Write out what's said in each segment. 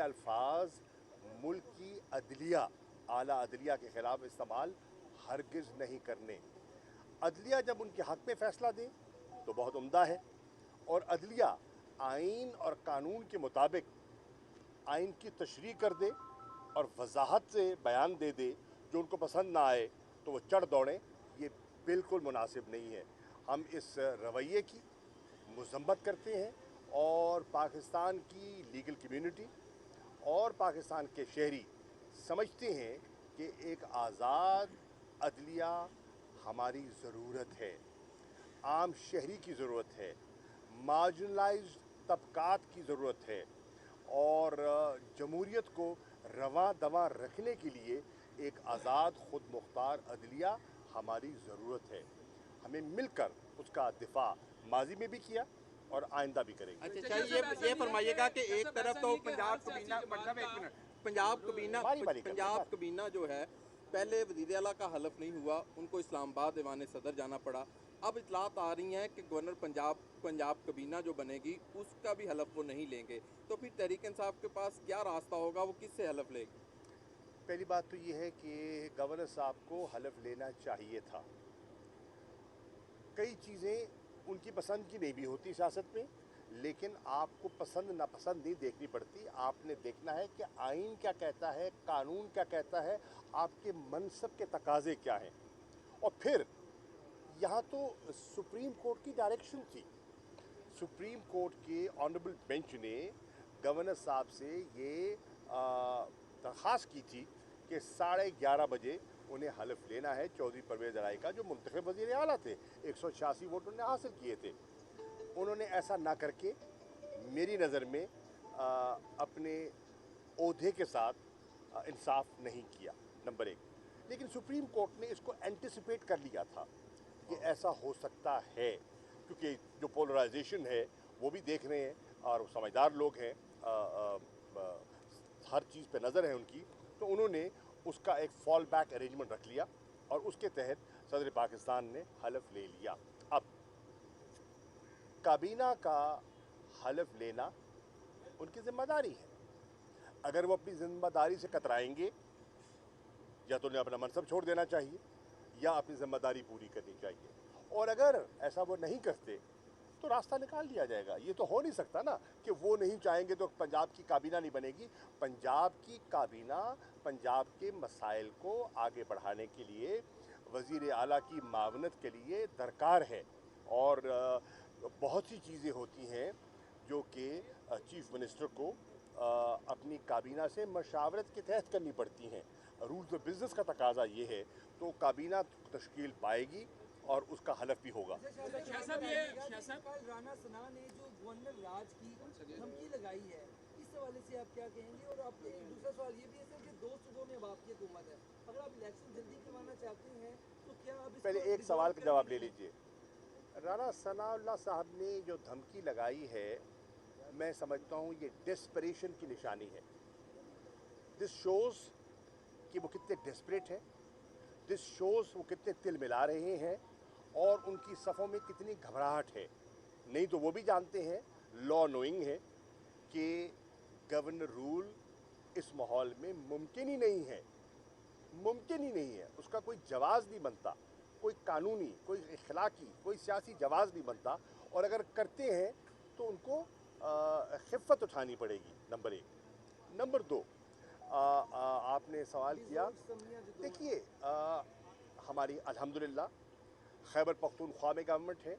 अल्फाज मुल्क की अदलिया, आला अदलिया के ख़िलाफ़ इस्तेमाल हरगिज़ नहीं करने। अदलिया जब उनके हक़ में फ़ैसला दे तो बहुत उम्दा है, और अदलिया आइन और कानून के मुताबिक आइन की तशरीह कर दे और वजाहत से बयान दे दे, जो उनको पसंद ना आए तो वो चढ़ दौड़ें, ये बिल्कुल मुनासिब नहीं है। हम इस रवैये की मज़म्मत करते हैं, और पाकिस्तान की लीगल कम्यूनिटी और पाकिस्तान के शहरी समझते हैं कि एक आज़ाद अदलिया हमारी ज़रूरत है, आम शहरी की ज़रूरत है, मार्जिनलाइज्ड तबकात की ज़रूरत है, और जमहूरियत को रवां दवां रखने के लिए एक आज़ाद खुद मुख्तार अदलिया हमारी ज़रूरत है। हमें मिलकर उसका दिफा माजी में भी किया और आइंदा भी करेंगे। अच्छा, चाहिए ये फरमाइएगा कि एक तरफ तो पंजाब कबीना, मतलब एक मिनट, पंजाब कबीना जो है, पहले वज़ीर आला का हलफ नहीं हुआ, उनको इस्लामाबाद दीवान सदर जाना पड़ा। अब इतलात आ रही हैं कि गवर्नर पंजाब कबीना जो बनेगी उसका भी हलफ वो नहीं लेंगे, तो फिर तहरीक इंसाफ के पास क्या रास्ता होगा, वो किससे हलफ लेगी? पहली बात तो ये है कि गवर्नर साहब को हलफ लेना चाहिए था। कई चीज़ें उनकी पसंद की नहीं भी होती सियासत में, लेकिन आपको पसंद नापसंद नहीं देखनी पड़ती। आपने देखना है कि आइन क्या कहता है, कानून क्या कहता है, आपके मनसब के तकाजे क्या हैं। और फिर यहाँ तो सुप्रीम कोर्ट की डायरेक्शन थी। सुप्रीम कोर्ट के ऑनरेबल बेंच ने गवर्नर साहब से ये दरख्वास्त की थी कि 11:30 बजे उन्हें हलफ लेना है चौधरी परवेज़ इलाही का, जो मुंतखब वज़ीर आला थे। 186 वोट उन्होंने हासिल किए थे। उन्होंने ऐसा ना करके मेरी नज़र में अपने ओहदे के साथ इंसाफ नहीं किया, नंबर एक। लेकिन सुप्रीम कोर्ट ने इसको एंटिसिपेट कर लिया था कि ऐसा हो सकता है, क्योंकि जो पोलराइजेशन है वो भी देख रहे हैं, और समझदार लोग हैं, हर चीज़ पे नज़र है उनकी। तो उन्होंने उसका एक फॉल बैक अरेंजमेंट रख लिया, और उसके तहत सदर पाकिस्तान ने हलफ ले लिया। अब काबीना का हलफ लेना उनकी ज़िम्मेदारी है। अगर वो अपनी ज़िम्मेदारी से कतराएंगे, या तो उन्हें अपना मनसब छोड़ देना चाहिए, या अपनी ज़िम्मेदारी पूरी करनी चाहिए। और अगर ऐसा वो नहीं करते तो रास्ता निकाल दिया जाएगा। ये तो हो नहीं सकता ना कि वो नहीं चाहेंगे तो पंजाब की काबीना नहीं बनेगी। पंजाब की काबीना पंजाब के मसाइल को आगे बढ़ाने के लिए, वज़ीर आला की मावनत के लिए दरकार है। और बहुत सी चीज़ें होती हैं जो कि चीफ़ मिनिस्टर को अपनी काबीना से मशावरत के तहत करनी पड़ती हैं। रूल्स ऑफ बिज़नेस का तकाजा ये है, तो काबीना तश्कील पाएगी और उसका हलफ भी होगा। कल राना सना ने जो गवर्नर राज की धमकी लगाई है, इस हवाले से आप क्या कहेंगे? और आप दूसरा सवाल ये भी है सर कि 2 सूबों में आपकी हुकूमत है, अगर आप इलेक्शन जल्दी करवाना चाहते हैं तो क्या आप पहले एक सवाल का जवाब ले लीजिए। राना सनाउल्लाह साहब ने जो धमकी लगाई है, मैं समझता हूँ ये डेस्परेशन की निशानी है। दिस शोज़ कि वो कितने डेस्परेट हैं, दिस शोज़ वो कितने तिल मिला रहे हैं, और उनकी सफ़ों में कितनी घबराहट है। नहीं तो वो भी जानते हैं, लॉ नोइंग है, कि गवर्नर रूल इस माहौल में मुमकिन ही नहीं है, मुमकिन ही नहीं है। उसका कोई जवाज़ नहीं बनता, कोई कानूनी, कोई इखलाकी, कोई सियासी जवाज़ नहीं बनता। और अगर करते हैं तो उनको खिफ़्फ़त उठानी पड़ेगी, नंबर एक। नंबर दो, आपने सवाल किया, देखिए हमारी अल्हम्दुलिल्लाह खैबर पख्तूनख्वा में गवर्नमेंट है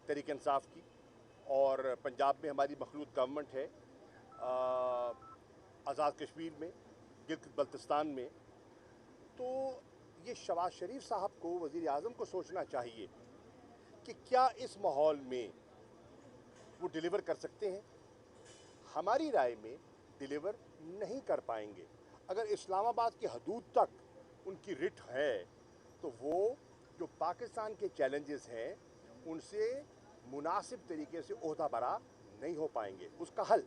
तहरीक इंसाफ की, और पंजाब में हमारी मखलूत गवर्नमेंट है, आज़ाद कश्मीर में, गिलगित बल्तिस्तान में। तो ये शहबाज शरीफ साहब को, वज़ीर आज़म को सोचना चाहिए कि क्या इस माहौल में वो डिलीवर कर सकते हैं। हमारी राय में डिलीवर नहीं कर पाएंगे। अगर इस्लामाबाद की हदूद तक उनकी रिट है तो वो जो पाकिस्तान के चैलेंजेस हैं उनसे मुनासिब तरीके से ओहदा बरा नहीं हो पाएंगे। उसका हल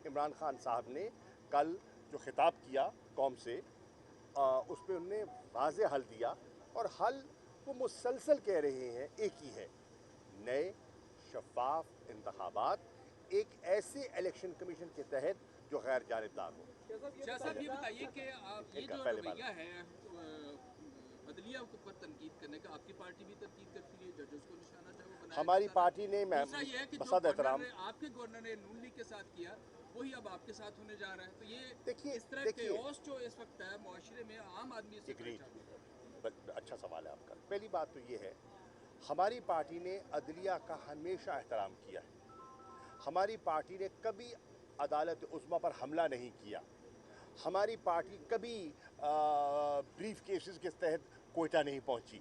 इमरान खान साहब ने कल जो खिताब किया कौम से, उस पर उन्होंने वाज़ेह हल दिया, और हल वो मुसलसल कह रहे हैं एक ही है, नए शफाफ इंतखाबात, एक ऐसे इलेक्शन कमीशन के तहत जो गैर जानिबदार हो। शाह साहब ये बताइए कि आप ये जो पहले रवैया है अदलिया के ऊपर तनकीद करने का, आपकी पार्टी भी तनकीद करती है, जजेस को निशाना चाहे वो बनाया हमारी जाता है। पार्टी ने दूसरा ये है कि जो मसद एहतराम गवर्नर ने आपके गवर्नर ने नून लीग के साथ किया वही अब आपके साथ होने जा रहा है, तो ये देखिए इस तरह केओस जो इस वक्त है मुआशरे में आम आदमी से अच्छा सवाल है आपका। पहली बात तो ये है, हमारी पार्टी ने अदलिया का हमेशा एहतराम किया है। हमारी पार्टी ने कभी अदालत उज़्मा पर हमला नहीं किया। हमारी पार्टी कभी ब्रीफ केसेस के तहत कोयटा नहीं पहुंची।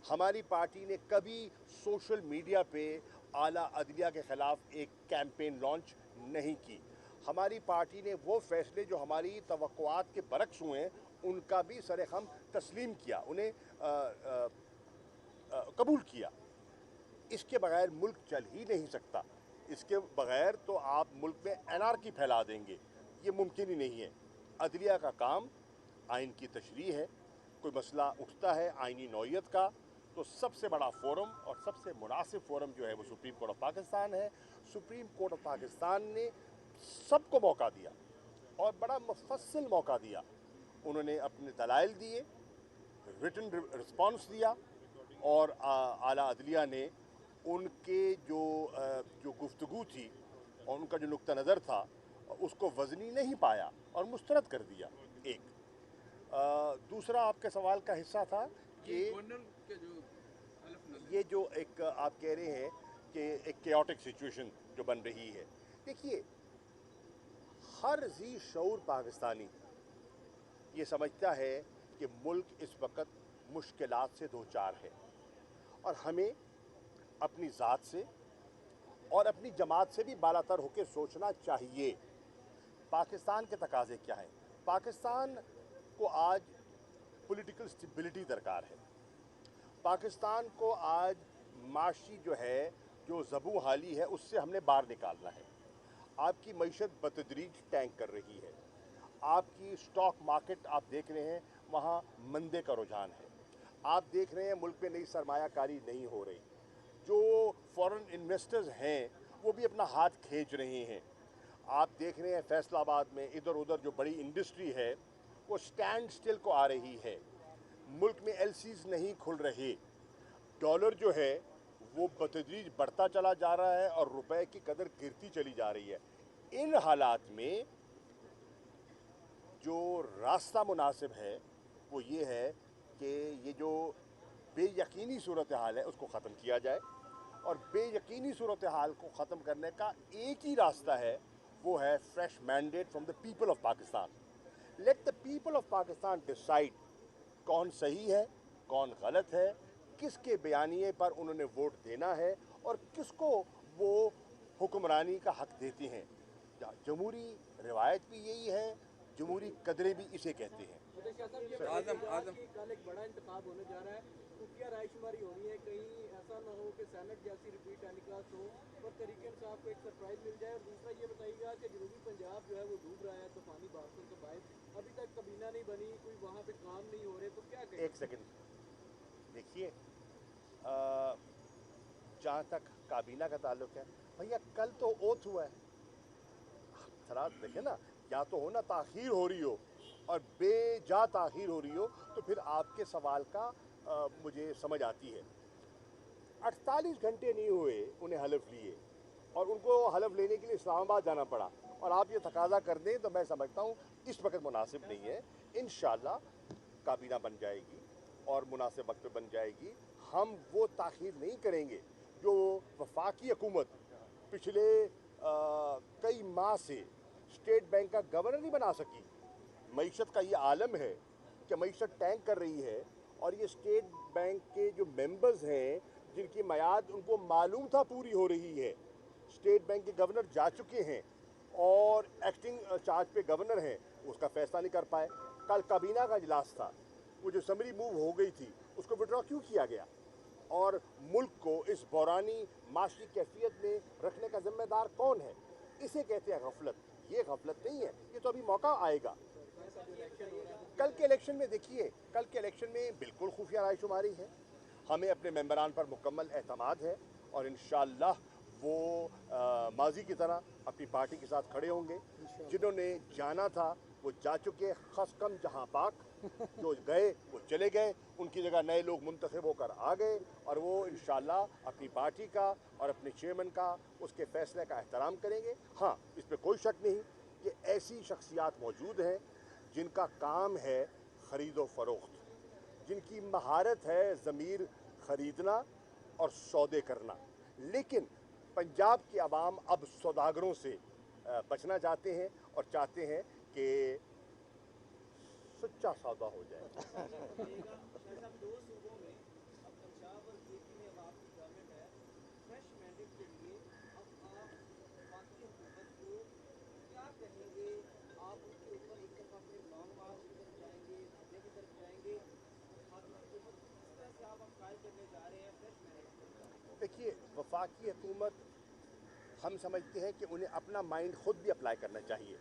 हमारी पार्टी ने कभी सोशल मीडिया पे आला अदलिया के ख़िलाफ़ एक कैंपेन लॉन्च नहीं की। हमारी पार्टी ने वो फैसले जो हमारी तवक्कुआत के बरक्स हुए हैं उनका भी सरेखम तस्लीम किया, उन्हें कबूल किया। इसके बगैर मुल्क चल ही नहीं सकता। इसके बगैर तो आप मुल्क में एनार्की फैला देंगे, ये मुमकिन ही नहीं है। अदलिया का काम आइन की तशरीह है। कोई मसला उठता है आइनी नौइयत का तो सबसे बड़ा फोरम और सबसे मुनासिब फोरम जो है वो सुप्रीम कोर्ट ऑफ पाकिस्तान है। सुप्रीम कोर्ट ऑफ पाकिस्तान ने सबको मौका दिया और बड़ा मुफस्सिल मौका दिया। उन्होंने अपने दलाइल दिए, रिटन रिस्पॉन्स दिया और आला अदलिया ने उनके जो गुफ्तगू थी और उनका जो नुक्ता नज़र था उसको वज़नी नहीं पाया और मुस्तरद कर दिया। एक दूसरा आपके सवाल का हिस्सा था कि ये जो एक आप कह रहे हैं कि एक केओटिक सिचुएशन जो बन रही है। देखिए, हर ज़ी शऊर पाकिस्तानी ये समझता है कि मुल्क इस वक्त मुश्किलात से दो चार है और हमें अपनी ज़ात से और अपनी जमात से भी बालातर होकर सोचना चाहिए। पाकिस्तान के तकाज़े क्या हैं? पाकिस्तान को आज पॉलिटिकल स्टेबिलिटी दरकार है। पाकिस्तान को आज माशी जो है, जो ज़बू हाली है, उससे हमने बाहर निकालना है। आपकी मईशत बतदरीज टैंक कर रही है। आपकी स्टॉक मार्केट आप देख रहे हैं वहाँ मंदे का रुझान है। आप देख रहे हैं मुल्क में नई सरमायाकारी नहीं हो रही। जो फॉरेन इन्वेस्टर्स हैं वो भी अपना हाथ खींच रहे हैं। आप देख रहे हैं फैसलाबाद में इधर उधर जो बड़ी इंडस्ट्री है वो स्टैंड स्टिल को आ रही है। मुल्क में एलसीज नहीं खुल रहे। डॉलर जो है वो बतदरीज बढ़ता चला जा रहा है और रुपए की कदर गिरती चली जा रही है। इन हालात में जो रास्ता मुनासिब है वो ये है कि ये जो बेयकीनी सूरत हाल है उसको ख़त्म किया जाए और बेयकीनी सूरत हाल को ख़त्म करने का एक ही रास्ता है, वो है fresh mandate from the people of Pakistan. Let the people of Pakistan decide कौन सही है कौन गलत है, किसके बयानिए पर उन्होंने वोट देना है और किसको वो हुक्मरानी का हक देते हैं। जमहूरी रिवायत भी यही है, जमहूरी कदरें भी इसे कहते हैं। आजम कल एक बड़ा इंतखाब होने जा रहा है, खुफिया रायशुमारी होनी है, कहीं ऐसा ना हो कि सेनेट जैसी रिपीट टेलीकास्ट हो और तरीके से आपको एक सरप्राइज मिल जाए। और दूसरा ये बताइएगा कि जनूबी पंजाब जो है वो डूब रहा है तूफानी बारिशों के बाद, अभी तक कबीना नहीं बनी, कोई वहाँ पे काम नहीं हो रहे, तो क्या करें? एक सेकंड देखिए, जहाँ तक काबीना का ताल्लुक है भैया, कल तो ओथ हुआ है। जरा देखें ना, या तो हो ना ताख़ीर हो रही हो और बेजा ताख़ीर हो रही हो तो फिर आपके सवाल का मुझे समझ आती है। 48 घंटे नहीं हुए उन्हें हलफ लिए और उनको हलफ लेने के लिए इस्लामाबाद जाना पड़ा और आप ये तकाजा कर दें तो मैं समझता हूँ इस वक्त मुनासिब नहीं है। इंशाअल्लाह काबीना बन जाएगी और मुनासिब वक्त पे बन जाएगी। हम वो ताख़ीर नहीं करेंगे जो वफाकी हुकूमत पिछले कई माह से स्टेट बैंक का गवर्नर नहीं बना सकी। मईशत का ये आलम है कि मईशत टैंक कर रही है और ये स्टेट बैंक के जो मेंबर्स हैं जिनकी मियाद उनको मालूम था पूरी हो रही है, स्टेट बैंक के गवर्नर जा चुके हैं और एक्टिंग चार्ज पे गवर्नर हैं, उसका फैसला नहीं कर पाए। कल काबीना का इजलास था, वो जो समरी मूव हो गई थी उसको विड्रॉ क्यों किया गया? और मुल्क को इस बौरानी माशी कैफियत में रखने का जिम्मेदार कौन है? इसे कहते हैं गफलत। ये गफलत नहीं है, ये तो अभी मौका आएगा। कल के इलेक्शन में देखिए, कल के इलेक्शन में बिल्कुल खुफिया रायशुमारी है। हमें अपने मेंबरान पर मुकम्मल एतमाद है और इंशाअल्लाह वो माजी की तरह अपनी पार्टी के साथ खड़े होंगे। जिन्होंने जाना था वो जा चुके, खस कम जहाँ पाक, जो गए वो चले गए, उनकी जगह नए लोग मुंतखब होकर आ गए और वो इंशाअल्लाह अपनी पार्टी का और अपने चेयरमैन का उसके फैसले का एहतराम करेंगे। हाँ, इसमें कोई शक नहीं कि ऐसी शख्सियात मौजूद हैं जिनका काम है ख़रीद व फ़रोख्त, जिनकी महारत है ज़मीर ख़रीदना और सौदे करना। लेकिन पंजाब की आवाम अब सौदागरों से बचना चाहते हैं और चाहते हैं कि सच्चा सौदा हो जाए। देखिए, वफाकी हुकूमत हम समझते हैं कि उन्हें अपना माइंड खुद भी अप्लाई करना चाहिए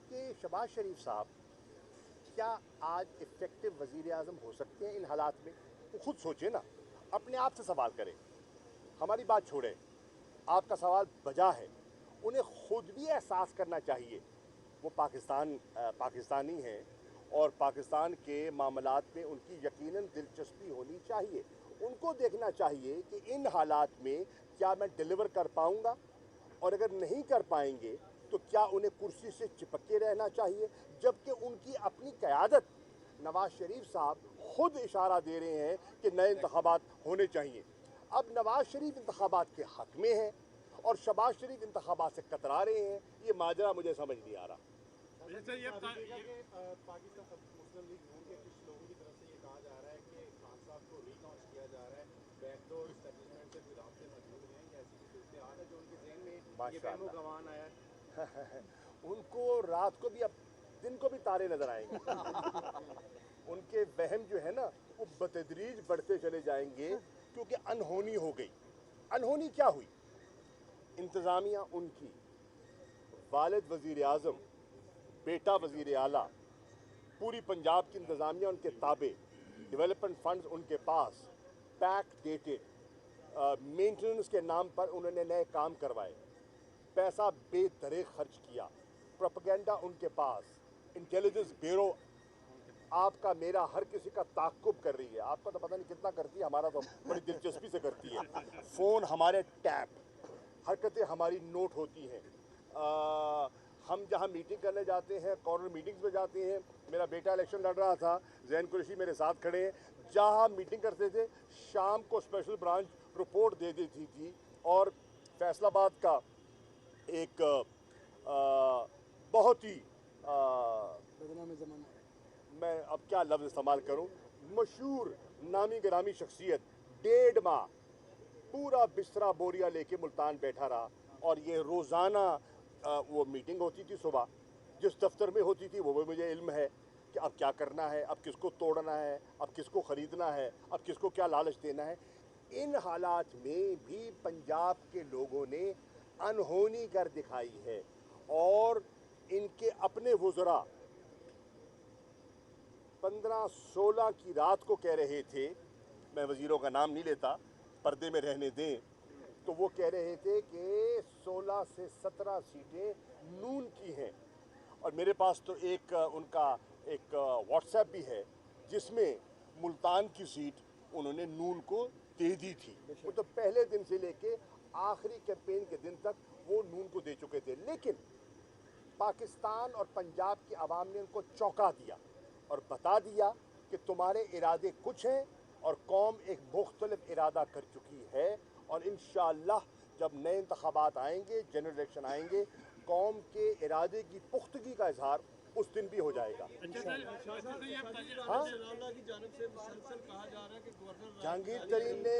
कि शहबाज शरीफ साहब क्या आज इफ़ेक्टिव वज़ीर आज़म हो सकते हैं इन हालात में। वो खुद सोचें ना, अपने आप से सवाल करें, हमारी बात छोड़ें, आपका सवाल बजा है। उन्हें खुद भी एहसास करना चाहिए वो पाकिस्तानी हैं और पाकिस्तान के मामलात में उनकी यकीनन दिलचस्पी होनी चाहिए। उनको देखना चाहिए कि इन हालात में क्या मैं डिलीवर कर पाऊंगा, और अगर नहीं कर पाएंगे तो क्या उन्हें कुर्सी से चिपके रहना चाहिए, जबकि उनकी अपनी क़यादत नवाज शरीफ साहब खुद इशारा दे रहे हैं कि नए इंतखाबात होने चाहिए। अब नवाज शरीफ इंतखाबात के हक में है और शहबाज शरीफ इंतखाबात से कतरा रहे हैं। ये माजरा मुझे समझ नहीं आ रहा। पाकिस्तान मुस्लिम लीग नून के कुछ लोगों की तरफ से ये कहा जा रहा है कि खान साहब को रीलॉन्च किया जा रहा है, बैकडोर एस्टेब्लिशमेंट से कोई रास्ते मौजूद हैं, या ऐसी कोई सूरत है जो उनके ज़हन में ये फहमो गवान आया है। उनको रात को भी, अब दिन को भी तारे नजर आएंगे। उनके वहम जो है ना वो बतदरीज बढ़ते चले जाएंगे, क्योंकि अनहोनी हो गई। अनहोनी क्या हुई? इंतज़ामिया उनकी, वालिद वज़ीर आज़म, बेटा वज़ीर आला, पूरी पंजाब की इंतज़ामिया उनके ताबे, डेवलपमेंट फंड्स उनके पास, बैक डेटेड, मेंटेनेंस के नाम पर उन्होंने नए काम करवाए, पैसा बेदरे खर्च किया, प्रोपेगेंडा उनके पास, इंटेलिजेंस ब्यूरो आपका मेरा हर किसी का ताक़ुब कर रही है। आपका तो पता नहीं कितना करती है, हमारा तो बड़ी दिलचस्पी से करती है। फ़ोन हमारे टैप, हरकतें हमारी नोट होती हैं। हम जहाँ मीटिंग करने जाते हैं, कॉर्नर मीटिंग्स में जाते हैं, मेरा बेटा इलेक्शन लड़ रहा था, जैन कुरैशी मेरे साथ खड़े हैं, जहाँ मीटिंग करते थे शाम को स्पेशल ब्रांच रिपोर्ट दे देती थी और फैसलाबाद का एक बहुत ही मैं अब क्या लफ्ज़ इस्तेमाल करूं, मशहूर नामी गिरामी शख्सियत 1.5 माह पूरा बिस्तरा बोरिया लेके मुल्तान बैठा रहा। और ये रोज़ाना वो मीटिंग होती थी सुबह, जिस दफ्तर में होती थी वो भी मुझे इल्म है कि अब क्या करना है, अब किसको तोड़ना है, अब किसको ख़रीदना है, अब किसको क्या लालच देना है। इन हालात में भी पंजाब के लोगों ने अनहोनी कर दिखाई है और इनके अपने वुज़रा 15-16 की रात को कह रहे थे, मैं वज़ीरों का नाम नहीं लेता, पर्दे में रहने दें, तो वो कह रहे थे कि 16 से 17 सीटें नून की हैं। और मेरे पास तो एक उनका एक व्हाट्सएप भी है जिसमें मुल्तान की सीट उन्होंने नून को दे दी थी। वो तो पहले दिन से लेके आखिरी कैंपेन के दिन तक वो नून को दे चुके थे। लेकिन पाकिस्तान और पंजाब की आवाम ने उनको चौंका दिया और बता दिया कि तुम्हारे इरादे कुछ हैं और कौम एक मुख्तलिफ इरादा कर चुकी है। और इंशाअल्लाह जब नए इंतखाबात आएंगे, जनरल इलेक्शन आएंगे, कौम के इरादे की पुख्तगी का इजहार उस दिन भी हो जाएगा। हाँ? जहांगीर तरीन ने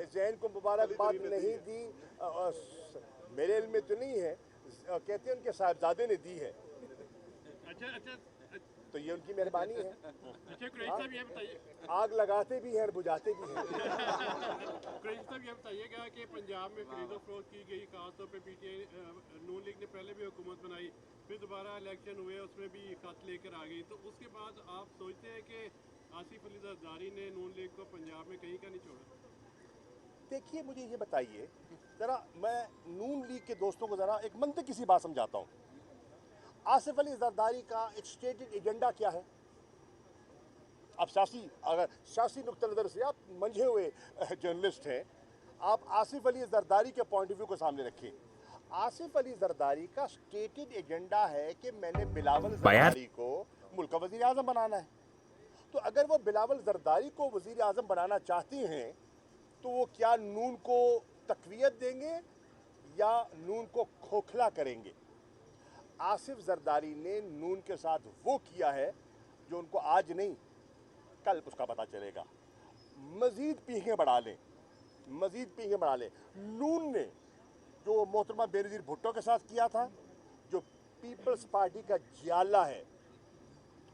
जैन को मुबारकबाद नहीं दी, मेरे इल्म में तो नहीं है, कहते हैं उनके साहबजादे ने दी है। तो ये उनकी मेहरबानी है। आग लगाते भी हैं और बुझाते भी हैं। साहब ये बताइएगा कि पंजाब में खरीदो फरोख्त की गई, खासतौर पे पीटीआई नून लीग ने पहले भी हुकूमत बनाई, फिर दोबारा इलेक्शन हुए, उसमें भी खत लेकर आ गई, तो उसके बाद आप सोचते हैं कि आसिफ अली जरदारी ने नून लीग को पंजाब में कहीं का नहीं छोड़ा? देखिए मुझे ये बताइए ज़रा, मैं नून लीग के दोस्तों को ज़रा एक मंतकी सी बात समझाता हूँ। आसिफ अली जरदारी का एक स्टेटेड एजेंडा क्या है? आप अगर सियासी नुक्ते नज़र से आप मंझे हुए जर्नलिस्ट हैं, आप आसिफ अली जरदारी के पॉइंट ऑफ व्यू को सामने रखें। आसिफ अली जरदारी का स्टेटेड एजेंडा है कि मैंने बिलावल जरदारी को मुल्क का वज़ीर आज़म बनाना है। तो अगर वो बिलावल जरदारी को वज़ीर आज़म बनाना चाहते हैं तो वो क्या नून को तक़वियत देंगे या नून को खोखला करेंगे? आसिफ जरदारी ने नून के साथ वो किया है जो उनको आज नहीं कल उसका पता चलेगा। मज़ीद पीहें बढ़ा लें, मज़ीद पीहें बढ़ा लें। नून ने जो मोहतरमा बेनज़ीर भुट्टो के साथ किया था, जो पीपल्स पार्टी का जाला है,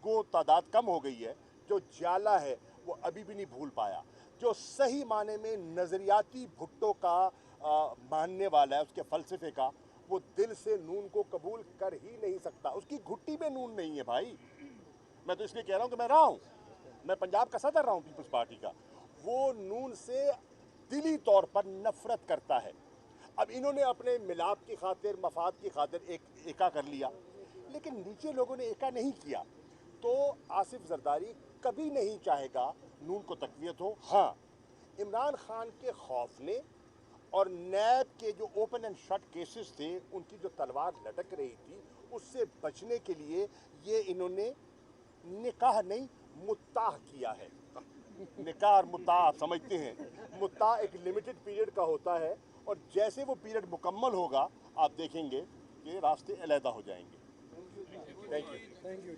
को तादाद कम हो गई है, जो जाला है वो अभी भी नहीं भूल पाया। जो सही माने में नज़रियाती भुट्टो का मानने वाला है, उसके फ़लसफ़े का, वो दिल से नून को कबूल कर ही नहीं सकता। उसकी घुट्टी में नून नहीं है भाई। मैं तो इसलिए कह रहा हूँ कि मैं रहा हूँ, मैं पंजाब का सदर रहा हूँ पीपल्स पार्टी का। वो नून से दिली तौर पर नफ़रत करता है। अब इन्होंने अपने मिलाप की खातिर, मफाद की खातिर एका कर लिया, लेकिन नीचे लोगों ने एका नहीं किया। तो आसिफ जरदारी कभी नहीं चाहेगा नून को तक़वियत हो। हाँ, इमरान खान के खौफ ने और नैब के जो ओपन एंड शट केसेस थे, उनकी जो तलवार लटक रही थी, उससे बचने के लिए ये इन्होंने निकाह नहीं मुत्ताह किया है। निकाह और मुत्ताह आप समझते हैं, मुत्ताह एक लिमिटेड पीरियड का होता है और जैसे वो पीरियड मुकम्मल होगा आप देखेंगे कि रास्ते अलहदा हो जाएंगे। Thank you.